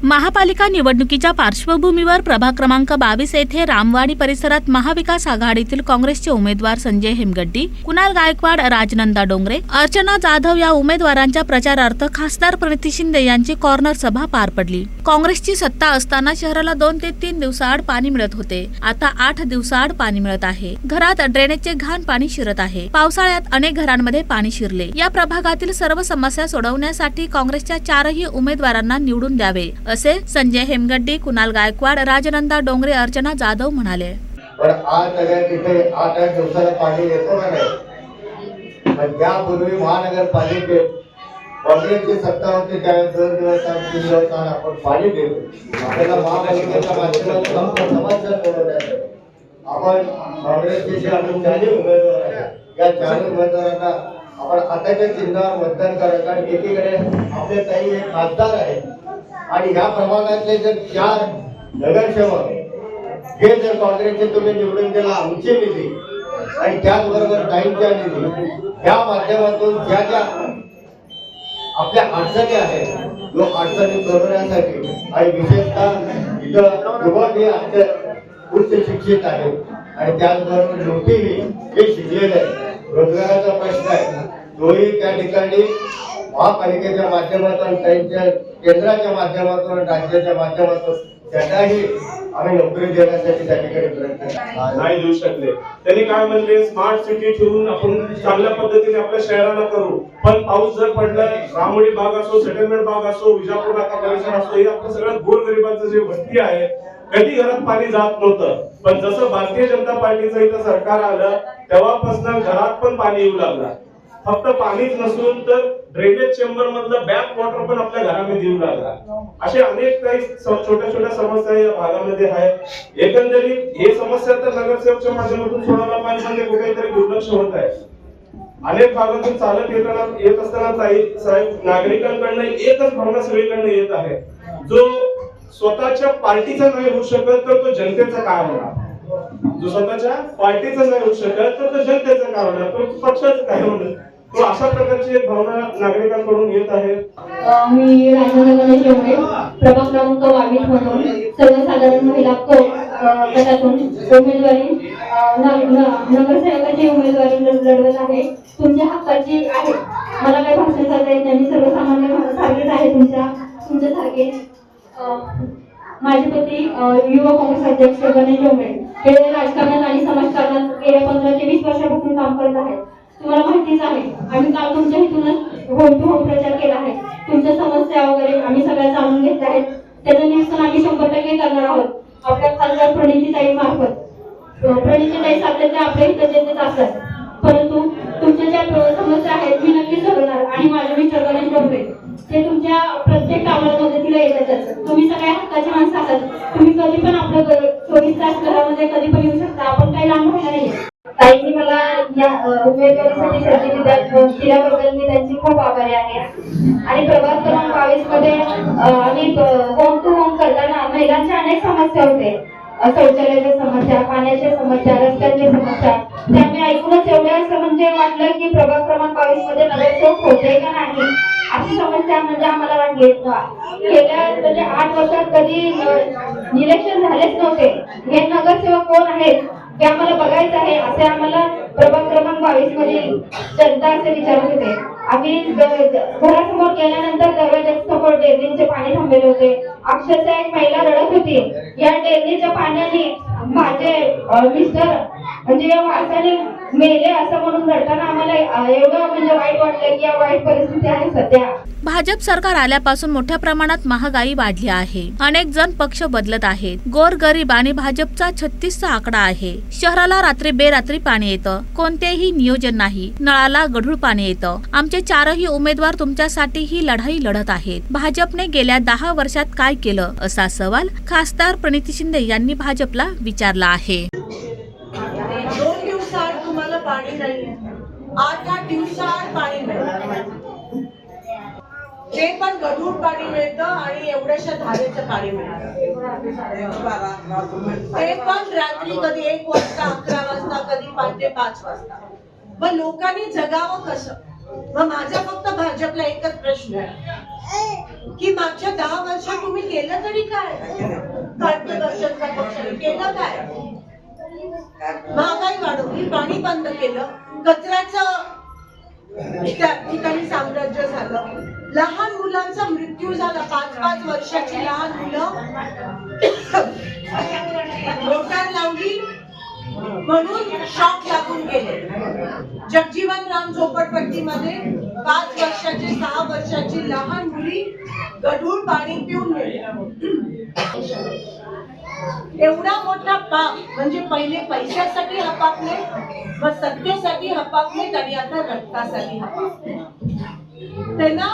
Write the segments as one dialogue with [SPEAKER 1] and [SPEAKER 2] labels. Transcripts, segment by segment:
[SPEAKER 1] महापालिका निवडणुकीच्या पार्श्वभूमीवर प्रभाग क्रमांक 22 येथे रामवाडी परिसरात महाविकास आघाडीतील काँग्रेसचे उमेदवार संजय हेमगड्डी, कुणाल गायकवाड, राजनंदा डोंगरे, अर्चना जाधव या उमेदवारांच्या प्रचारार्थ खासदार प्रणिती शिंदे यांची कॉर्नर सभा पार पडली। काँग्रेसची सत्ता असताना शहराला 2 ते 3 दिवसाआड पाणी मिळत होते, आता 8 दिवसाआड पाणी मिळत आहे। घरात ड्रेनेजचे घाण पाणी शिरत आहे। पावसाळ्यात अनेक घरांमध्ये पाणी शिरले। या प्रभागातील सर्व समस्या सोडवण्यासाठी काँग्रेसच्या 4ही उमेदवारांना निवडून द्यावे असे संजय हेमगड्डी, कुणाल गायकवाड, राजनंदा डोंगरे, अर्चना जाधव म्हणाले।
[SPEAKER 2] पण आज सगळ्या तिथे 8 दिवसाला पाणी येतो ना नाही, पण त्यापूर्वी महानगरपालिकेत काँग्रेसची सत्ता होती त्यावेळेस 2 दिवस 3 दिवस आपण पाणी देतो। त्याला महापालिकेच्या माध्यमातून समस्या सोडवण्यासाठी आपण काँग्रेसचे जे अजून 4 उमेदवार आहेत या 4 उमेदवारांना आपण आताच्या चिन्हावर मतदान करायचं। कारण एकीकडे आपले काही एक खासदार आहेत आणि या प्रभागातले जर 4 नगरसेवक हे जर काँग्रेसचे तुम्ही निवडून दिला आमची निधी आणि त्याचबरोबर टाईमच्या निधी या माध्यमातून ज्या ज्या आपल्या अडचणी आहेत जो अडचणी सोडवण्यासाठी आणि विशेषतः इथं युवक हे उच्च शिक्षित आहेत आणि त्याचबरोबर नोकरी हे शिकलेले आहेत, रोजगाराचा प्रश्न आहे तोही त्या ठिकाणी महापालिकेच्या माध्यमातून त्यांच्या केंद्राच्या माध्यमातून राज्याच्या माध्यमातून त्यांनाही आम्ही नोकरी देण्यासाठी त्या ठिकाणी प्रयत्न
[SPEAKER 3] नाही देऊ शकले। त्यांनी काय म्हणले, स्मार्ट सिटी ठेवून आपण चांगल्या पद्धतीने आपल्या शहराला करू, पण पाऊस जर पडला, रामवाडी भाग असो, सेटलमेंट भाग असो, विजापूर नाका परिसर असो, हे आपल्या सगळ्यात गोरगरिबांचं जे वस्ती आहे कधी घरात पाणी जात नव्हतं, पण जसं भारतीय जनता पार्टीचं इथं सरकार आलं तेव्हापासून घरात पण पाणी येऊ लागला। फक्त पाणीच नसून तर ड्रेनेज चेंबर मधलं बॅक वॉटर पण आपल्या घरामध्ये येऊ लागला। असे अनेक काही छोट्या छोट्या समस्या या भागामध्ये आहेत। एकंदरीत हे समस्या तर नगरसेवकच्या माध्यमातून सोडवला पाहिजे, म्हणजे कुठेतरी दुर्लक्ष होत आहे। अनेक भागातून चालत येत असताना साहेब नागरिकांकडनं एकच भावना सगळीकडनं येत आहे, जो स्वतःच्या पार्टीचा नाही होऊ शकत तर तो जनतेचा काय होणार, जो स्वतःच्या पार्टीचा नाही होऊ शकत तर तो जनतेचा काय होणार, तो पक्षाचं काय होणार, तो अशा प्रकारची एक भावना नागरिकांकडून येत आहे।
[SPEAKER 4] मी राजनंदा डोंगरे, प्रभाग क्रमांक 22 मधून सर्वसाधारण महिला गटातून उमेदवारी नगरसेवकाची उमेदवारी लढवत आहे। तुमच्या हक्काची आहे, मला काही भाषण करता येत नाही, सर्वसामान्य सारखेच आहे तुमच्यासारखे। माझे पती युवा काँग्रेस अध्यक्ष गणेश डोंगरे हे राजकारणात आणि समाजकारणात गेल्या 15 ते 20 वर्षापासून काम करत आहेत। तुम्हाला माहितीच आहे, आम्ही काल तुमच्या इथूनच होम टू होम प्रचार केला आहे। तुमच्या समस्या वगैरे आम्ही सगळ्या जाणून घेतल्या आहेत, त्याचं निरसन आम्ही 100% करणार आहोत आपल्या खासदार प्रणितीताई मार्फत। प्रणितीताई सातत्याने आपल्या इथं देत असतात, परंतु तुमच्या ज्या समस्या आहेत मी नक्कीच सोडवणार आणि माझे मिस्टर गणेश डोंगरे ते तुमच्या प्रत्येक कामाला मदतीला येतातच। तुम्ही सगळ्या हक्काचे माणसं आहात, तुम्ही कधी पण आपलं 24 तास घरामध्ये कधी पण येऊ शकता, आपण काही लांब राहणार नाही। ताईंनी मला या उमेदवारीसाठी संधी दिल्याबद्दल मी त्यांची खूप आभारी आहे। आणि प्रभाग क्रमांक 22 मध्ये अनेक होम टू होम करताना महिलांच्या अनेक समस्या होते, शौचालयाच्या समस्या, पाण्याच्या समस्या, रस्त्यांच्या समस्या, त्यामुळे ऐकूनच एवढ्या असं म्हणजे वाटलं की प्रभाग क्रमांक 22 मध्ये नगरसेवक होते का नाही अशी समस्या म्हणजे आम्हाला वाटली। गेल्या म्हणजे 8 वर्षात कधी इलेक्शन झालेच नव्हते, हे नगरसेवक कोण आहेत हे आम्हाला बघायचं आहे असे आम्हाला प्रभाग क्रमांक 22 मधील जनता असे विचारत होते। आम्ही घरासमोर गेल्यानंतर दरवाजासमोर डेरणीचे पाणी थांबलेले होते, अक्षरशः एक महिला रडत होती, या डेरणीच्या पाण्याने माझे मिस्टर म्हणजे या वासाने मेले असं म्हणून रडताना आम्हाला एवढं म्हणजे वाईट वाटलं की या वाईट परिस्थिती आहे सध्या।
[SPEAKER 1] भाजप सरकार आल्यापासून मोठ्या प्रमाणात महागाई वाढली आहे, अनेक जण पक्ष बदलत आहेत, गोरगरीब आणि भाजपचा 36चा आकडा आहे। शहराला रात्री बेरात्री पाणी येतं, कोणतेही नियोजन नाही, नळाला गढूळ पाणी येतं। आमचे 4ही उमेदवार तुमच्यासाठी ही लढाई लढत आहेत। भाजपने गेल्या 10 वर्षात काय केलं असा सवाल खासदार प्रणिती शिंदे यांनी भाजपला विचारला आहे।
[SPEAKER 5] 2 दिवसात तुम्हाला पाणी नाही, 8 दिवसात पाणी मिळतं, ते पण गढूळ पाणी मिळतं आणि एवढ्याशा धारेचं पाणी मिळतं, ते पण रात्री कधी 1 वाजता, 11 वाजता, कधी 5 ते 5 वाजता। मग लोकांनी जगावं कसं? मग माझा फक्त भाजपला एकच प्रश्न आहे की मागच्या 10 वर्षात तुम्ही केलं तरी काय? दर्शनचा पक्षाने केलं काय? महागाई वाढवली, पाणी बंद केलं, कचऱ्याचं त्या ठिकाणी साम्राज्य झालं, लहान मुलांचा मृत्यू झाला, 5-5 वर्षाची लहान मुलं मोटार लावली म्हणून शॉक लागून गेले. जगजीवन राम झोपडपट्टीमध्ये 5 वर्षाची 6 वर्षाची लहान मुली गढूळ पाणी पिऊन गेल्या. एवढा मोठा पाप म्हणजे पहिले पैशासाठी हपापले, मग सत्तेसाठी हपापले आणि आता रक्तासाठी हपापले. त्यांना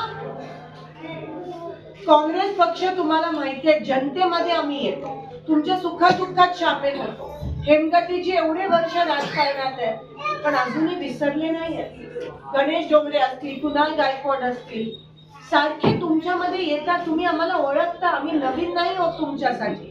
[SPEAKER 5] काँग्रेस पक्ष तुम्हाला माहिती आहे जनतेमध्ये आम्ही येतो, तुमच्या सुखादुःखात सामील होतो. हेमगड्डीची एवढे वर्ष राजकारणात आहे पण अजूनही विसरले नाही आहेत. गणेश डोंगरे असतील, कुणाल गायकवाड असतील, सारखे तुमच्यामध्ये येतात. तुम्ही आम्हाला ओळखता, आम्ही नवीन नाही आहोत तुमच्यासाठी.